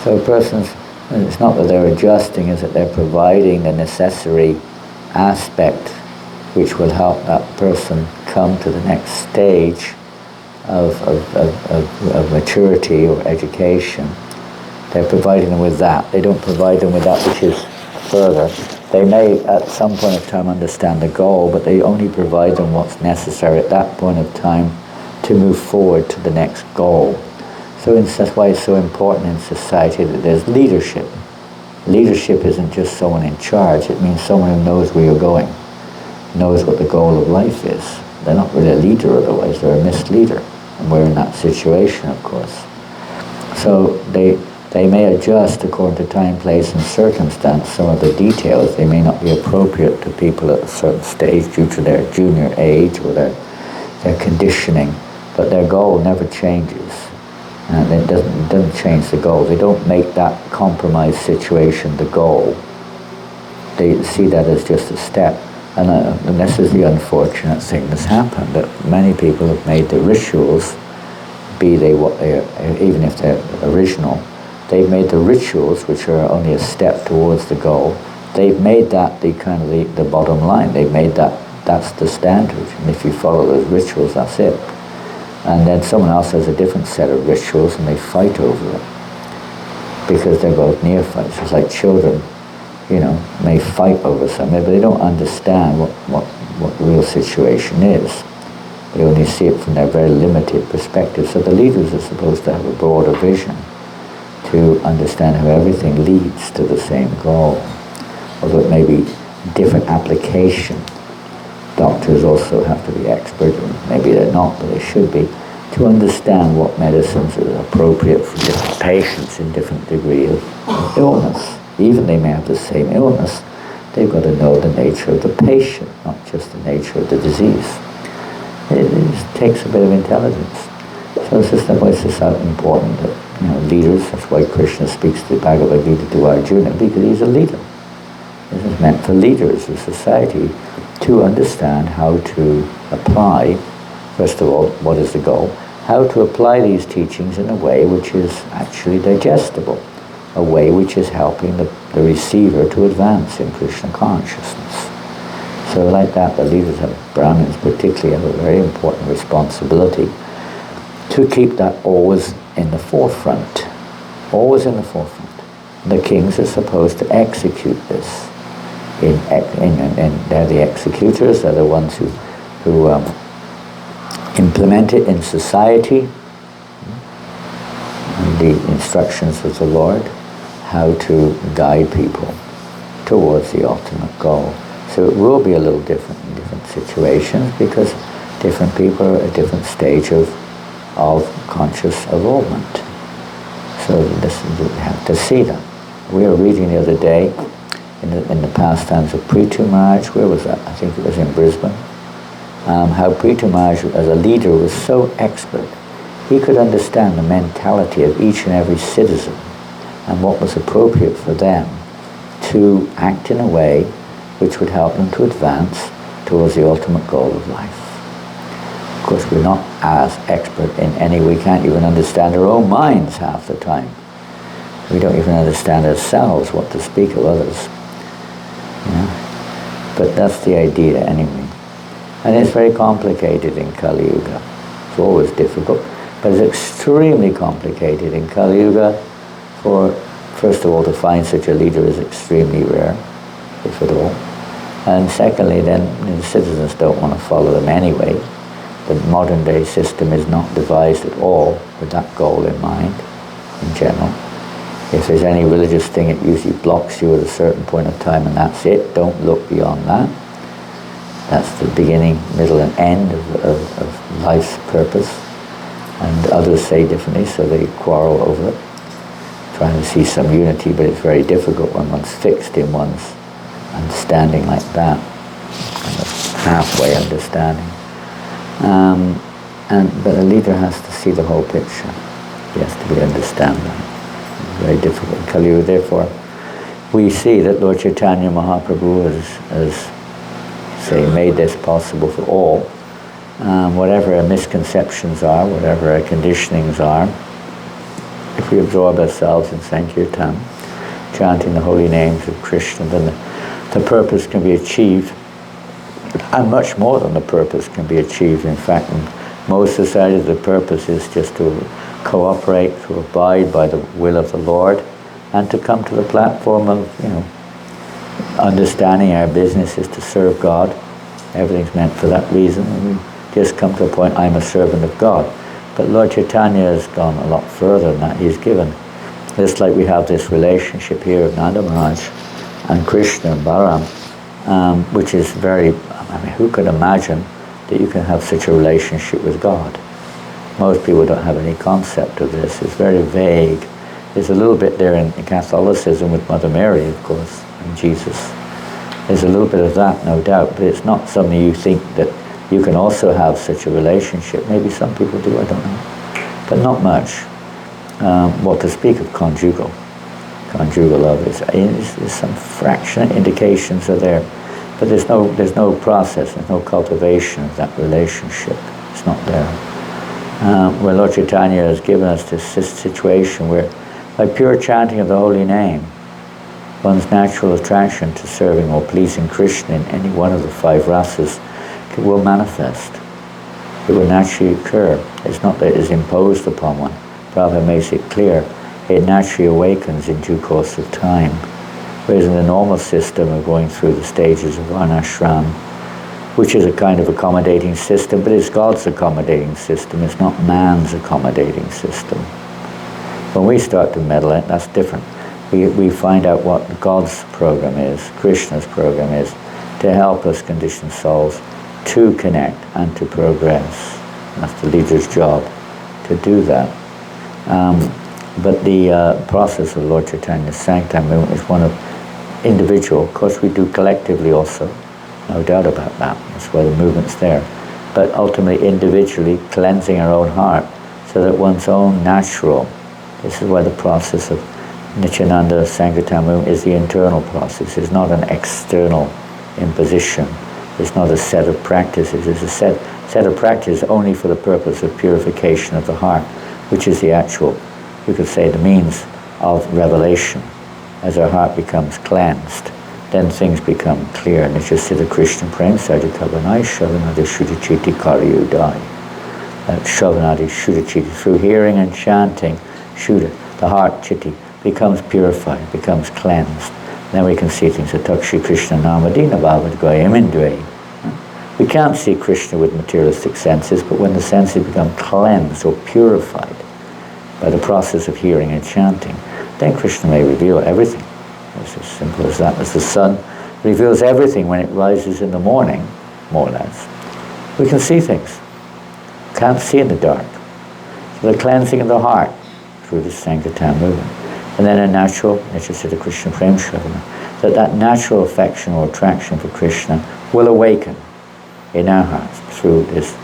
So a person's, it's not that they're adjusting, it's that they're providing a necessary aspect which will help that person come to the next stage of maturity or education. They're providing them with that. They don't provide them with that which is further. They may at some point of time understand the goal, but they only provide them what's necessary at that point of time to move forward to the next goal. So that's why it's so important in society that there's leadership. Leadership isn't just someone in charge, it means someone who knows where you're going, knows what the goal of life is. They're not really a leader otherwise, they're a misleader. And we're in that situation, of course. So they may adjust according to time, place, and circumstance. Some of the details, they may not be appropriate to people at a certain stage due to their junior age or their conditioning, but their goal never changes. And it doesn't change the goal. They don't make that compromised situation the goal. They see that as just a step. And this is the unfortunate thing that's happened, that many people have made the rituals, be they what they are, even if they're original, they've made the rituals, which are only a step towards the goal, they've made that the bottom line. They've made that's the standard. And if you follow those rituals, that's it. And then someone else has a different set of rituals and they fight over it. Because they're both neophytes. It's like children, may fight over something, but they don't understand what the real situation is. They only see it from their very limited perspective. So the leaders are supposed to have a broader vision, to understand how everything leads to the same goal, although it may be different application. Doctors also have to be expert, and maybe they're not, but they should be, to understand what medicines are appropriate for different patients in different degree of illness. Even they may have the same illness, they've got to know the nature of the patient, not just the nature of the disease. It just takes a bit of intelligence. So it's just why it's so important that leaders. That's why Krishna speaks the Bhagavad Gita to Arjuna, because he's a leader. This is meant for leaders of society to understand how to apply. First of all, what is the goal? How to apply these teachings in a way which is actually digestible, a way which is helping the receiver to advance in Krishna consciousness. So like that, the leaders of Brahmins particularly have a very important responsibility to keep that always in the forefront. Always in the forefront. The kings are supposed to execute this. And they're the executors, they're the ones who implement it in society, and the instructions of the Lord, how to guide people towards the ultimate goal. So it will be a little different in different situations because different people are at a different stage of conscious evolvement. So we have to see that. We were reading the other day in the pastimes of Prithu Maharaj. Where was that? I think it was in Brisbane. How Prithu Maharaj as a leader was so expert. He could understand the mentality of each and every citizen and what was appropriate for them to act in a way which would help them to advance towards the ultimate goal of life. Of course, we're not as expert in any, we can't even understand our own minds half the time. We don't even understand ourselves, what to speak of others. But that's the idea anyway. And it's very complicated in Kali Yuga. It's always difficult, but it's extremely complicated in Kali Yuga. First of all, to find such a leader is extremely rare, if at all. And secondly, then the citizens don't want to follow them anyway. The modern day system is not devised at all with that goal in mind, in general. If there's any religious thing, it usually blocks you at a certain point of time and that's it. Don't look beyond that. That's the beginning, middle and end of life's purpose. And others say differently, so they quarrel over it, trying to see some unity, but it's very difficult when one's fixed in one's understanding like that, kind of halfway understanding. But a leader has to see the whole picture. He has to be understand that. It's very difficult in Kali Yuga. Therefore, we see that Lord Chaitanya Mahaprabhu has made this possible for all. Whatever our misconceptions are, whatever our conditionings are, if we absorb ourselves in Sankirtan, chanting the holy names of Krishna, then the purpose can be achieved. And much more than the purpose can be achieved. In fact, in most societies, the purpose is just to cooperate, to abide by the will of the Lord, and to come to the platform of, understanding our business is to serve God. Everything's meant for that reason, and we just come to a point, I'm a servant of God. But Lord Chaitanya has gone a lot further than that. He's given, just like we have this relationship here of Nanda Maharaj and Krishna and Balaram, which is very, who could imagine that you can have such a relationship with God? Most people don't have any concept of this. It's very vague. There's a little bit there in Catholicism with Mother Mary, of course, and Jesus. There's a little bit of that, no doubt, but it's not something you think that you can also have such a relationship. Maybe some people do, I don't know. But not much. What to speak of conjugal love is some fraction indications are there. But there's no process, there's no cultivation of that relationship. It's not there. Where Lord Chaitanya has given us this situation where, by pure chanting of the holy name, one's natural attraction to serving or pleasing Krishna in any one of the five rasas will manifest. It will naturally occur. It's not that it is imposed upon one. Prabhupada makes it clear. It naturally awakens in due course of time. Whereas in the normal system of going through the stages of varnashram, which is a kind of accommodating system, but it's God's accommodating system, it's not man's accommodating system. When we start to meditate, that's different. We find out what God's program is, Krishna's program is, to help us conditioned souls to connect and to progress. That's the leader's job, to do that. But the process of Lord Chaitanya's sanctity movement is one of individual. Of course, we do collectively also, no doubt about that. That's why the movement's there. But ultimately, individually, cleansing our own heart so that one's own natural, this is why the process of Nityananda Sankirtan movement is the internal process. It's not an external imposition. It's not a set of practices. It's a set of practices only for the purpose of purification of the heart, which is the actual, you could say, the means of revelation. As our heart becomes cleansed, then things become clear. Nityasiddha Krishna Prem Sajakavanai Shavanadi Shuddhachiti Karyudai. Shavanadi Shuddhachiti, through hearing and chanting, Shuddha, the heart, chitti, becomes purified, becomes cleansed. Then we can see things. Atakshi Krishna Namadina Bhavad Goyamindre. We can't see Krishna with materialistic senses, but when the senses become cleansed or purified by the process of hearing and chanting, then Krishna may reveal everything. It's as simple as that. As the sun reveals everything when it rises in the morning, more or less, we can see things. Can't see in the dark. So the cleansing of the heart through the Sankirtan movement. And then a natural, Nityasiddha Krishna Prem Shavana, that natural affection or attraction for Krishna will awaken in our hearts through this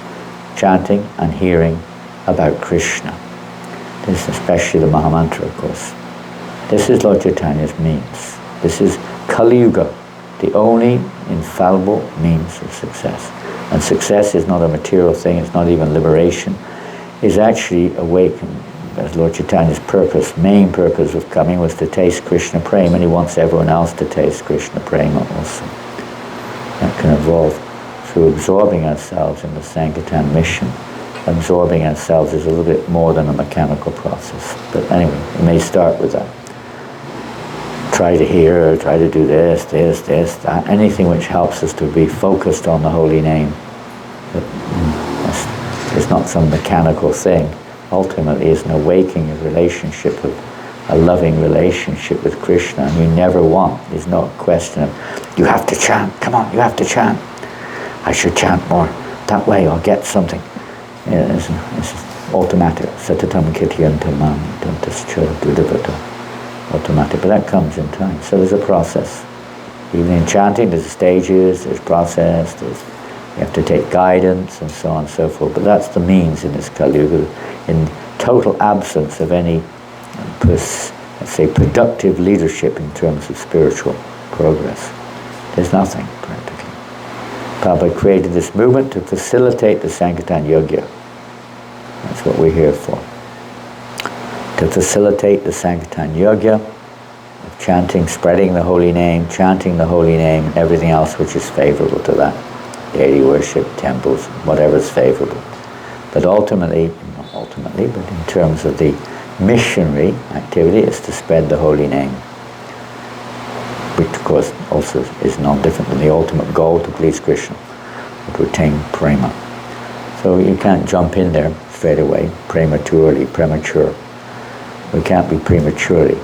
chanting and hearing about Krishna. This is especially the Mahamantra, of course. This is Lord Chaitanya's means. This is Kali Yuga, the only infallible means of success. And success is not a material thing, it's not even liberation. It's actually awakening. As Lord Chaitanya's main purpose of coming was to taste Krishna Prema, and he wants everyone else to taste Krishna Prema also. That can evolve through absorbing ourselves in the Sankirtan mission. Absorbing ourselves is a little bit more than a mechanical process. But anyway, we may start with that. Try to hear, try to do this, that, anything which helps us to be focused on the holy name. It's not some mechanical thing. Ultimately, it's an awakening of relationship, of a loving relationship with Krishna. And you never want, there's no question of, you have to chant, come on, you have to chant. I should chant more. That way I'll get something. It's automatic. Satatam kityantamam tantascha dudavata. Automatic, but that comes in time. So there's a process. Even in chanting, there's stages, there's process, you have to take guidance and so on and so forth. But that's the means in this Kali Yuga, in total absence of any, let's say, productive leadership in terms of spiritual progress. There's nothing, practically. Prabhupada created this movement to facilitate the Sankirtan Yogya. That's what we're here for. To facilitate the Sankirtan Yogya, of chanting, spreading the holy name, chanting the holy name, and everything else which is favorable to that. Deity worship, temples, whatever is favorable. But ultimately, but in terms of the missionary activity, is to spread the holy name. Which of course also is not different than the ultimate goal, to please Krishna, to attain prema. So you can't jump in there straight away, premature. We can't be prematurely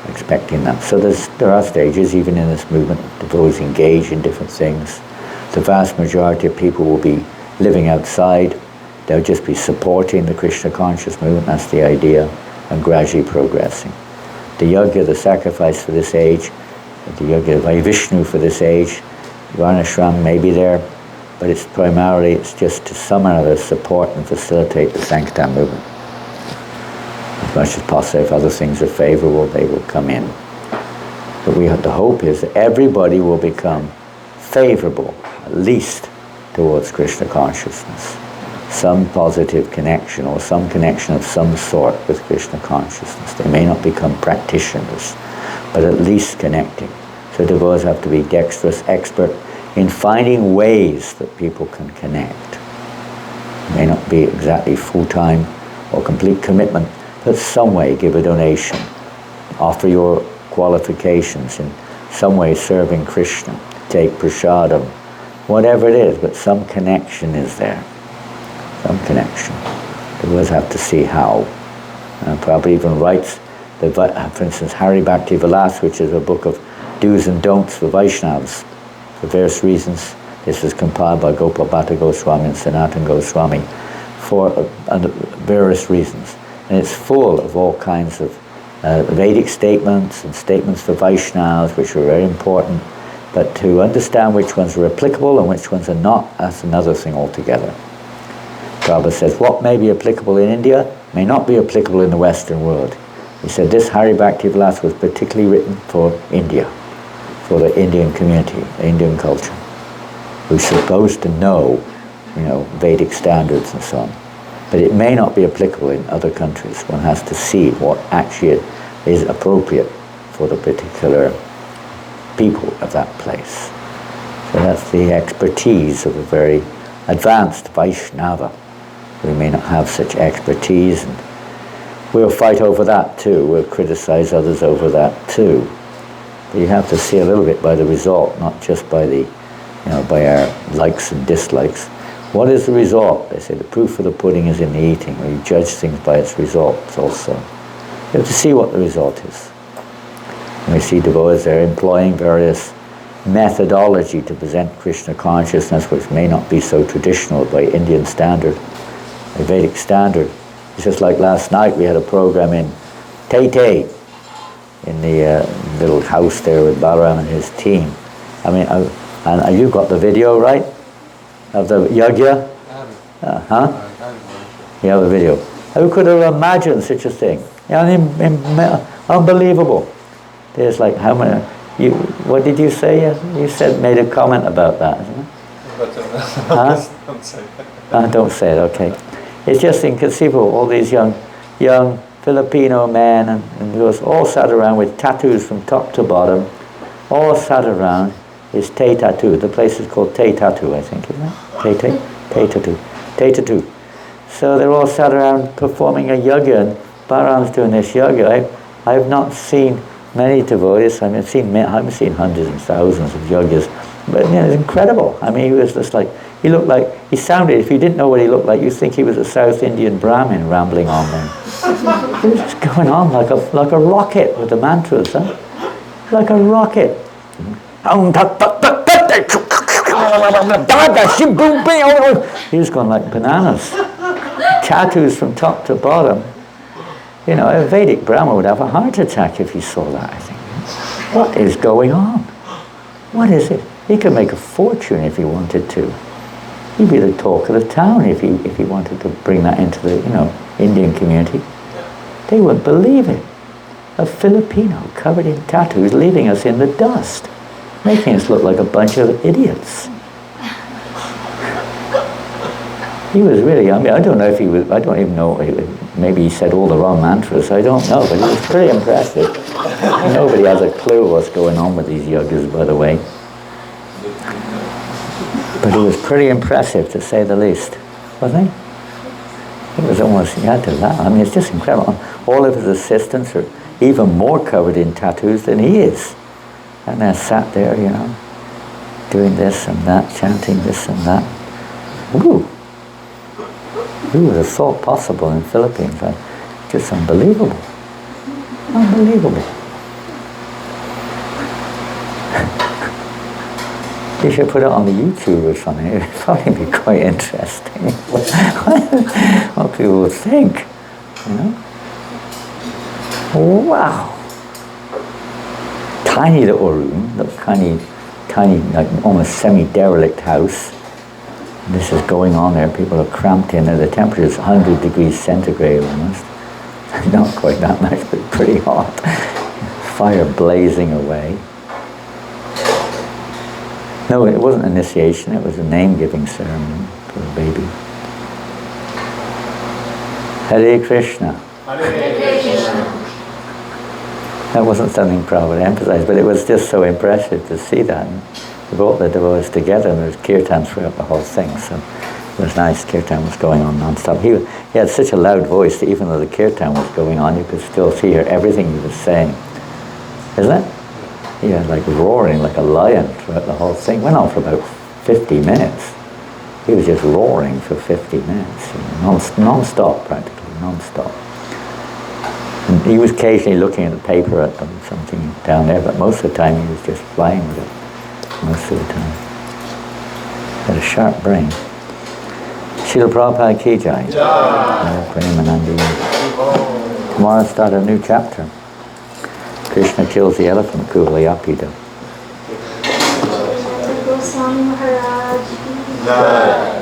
expecting that. So there are stages, even in this movement, devotees engage in different things. The vast majority of people will be living outside. They'll just be supporting the Krishna conscious movement, that's the idea, and gradually progressing. The yogya, the sacrifice for this age, the yogya by Vishnu for this age, Varnashram may be there, but it's just to somehow support and facilitate the Sankirtan movement. As much as possible, if other things are favorable, they will come in. But the hope is that everybody will become favorable, at least, towards Krishna consciousness. Some positive connection, or some connection of some sort with Krishna consciousness. They may not become practitioners, but at least connecting. So devotees have to be dexterous, expert in finding ways that people can connect. It may not be exactly full-time or complete commitment, but some way give a donation. Offer your qualifications in some way serving Krishna. Take prasadam. Whatever it is, but some connection is there. Some connection. Devotees have to see how. Prabhupada even writes, for instance, Hari Bhakti Vilas, which is a book of do's and don'ts for Vaishnavas, for various reasons. This was compiled by Gopal Bhatta Goswami and Sanatan Goswami for various reasons. And it's full of all kinds of Vedic statements and statements for Vaishnavas, which are very important. But to understand which ones are applicable and which ones are not, that's another thing altogether. Prabhupada says, what may be applicable in India may not be applicable in the Western world. He said this Hari Bhakti Vilas was particularly written for India, for the Indian community, the Indian culture, who's supposed to know, Vedic standards and so on. But it may not be applicable in other countries. One has to see what actually is appropriate for the particular people of that place. So that's the expertise of a very advanced Vaishnava. We may not have such expertise, and we'll fight over that too. We'll criticize others over that too. But you have to see a little bit by the result, not just by the, by our likes and dislikes. What is the result? They say the proof of the pudding is in the eating, or you judge things by its results also. You have to see what the result is. And we see devotees, they're employing various methodology to present Krishna consciousness, which may not be so traditional by Indian standard, by Vedic standard. It's just like last night we had a program in Tay, in the little house there with Balaram and his team. I mean, and you've got the video, right? Of the yagya? You have a video. Who could have imagined such a thing? Unbelievable. There's like how many... what did you say? You said, made a comment about that, isn't it? But, don't say that. Don't say it, okay. It's just inconceivable, all these young Filipino men and girls all sat around with tattoos from top to bottom, all sat around. It's Tay Tattoo. The place is called Tay Tattoo, I think, isn't it? Tay Tattoo. Tay Tattoo. So they're all sat around performing a yagya, and Balaram's doing this yagya. I've not seen many devotees. I haven't seen hundreds and thousands of yogyas, but it's incredible. I mean, he was just like, he sounded, if you didn't know what he looked like, you'd think he was a South Indian Brahmin rambling on there. He was just going on like a rocket with the mantras, huh? Like a rocket. He was going like bananas. Tattoos from top to bottom. A Vedic Brahma would have a heart attack if he saw that, I think. What is going on? What is it? He could make a fortune if he wanted to. He'd be the talk of the town if he wanted to bring that into the, Indian community. They wouldn't believe it. A Filipino covered in tattoos leaving us in the dust, making us look like a bunch of idiots. He was really, I don't know if he was, I don't even know, maybe he said all the wrong mantras, I don't know, but he was pretty impressive. Nobody has a clue what's going on with these yogas, by the way. But he was pretty impressive, to say the least, wasn't he? It was almost, you had to laugh. I mean, it's just incredible. All of his assistants are even more covered in tattoos than he is. And they're sat there, doing this and that, chanting this and that. Woo! Who would have thought possible in the Philippines? Just unbelievable. Unbelievable. You should put it on the YouTube or something. It would probably be quite interesting. What people would think, Wow. Tiny little room, tiny, like almost semi-derelict house. This is going on there. People are cramped in there. The temperature is 100 degrees centigrade almost. Not quite that much, but pretty hot. Fire blazing away. No, it wasn't initiation. It was a name-giving ceremony for the baby. Hare Krishna. Hare Krishna. That wasn't something Prabhupada emphasized, but it was just so impressive to see that. And we brought the devotees together, and there was kirtans throughout the whole thing, so it was nice. Kirtan was going on non-stop. He had such a loud voice that even though the kirtan was going on, you could still hear everything he was saying. Isn't it? He had like roaring like a lion throughout the whole thing. Went on for about 50 minutes. He was just roaring for 50 minutes, non-stop practically, non-stop. And he was occasionally looking at the paper at something down there, but most of the time he was just flying with it. Most of the time. Had a sharp brain. Srila Prabhupada ki jai. Tomorrow start a new chapter. Krishna kills the elephant, Kuvalayapita. Goswami Maharaj ki jai.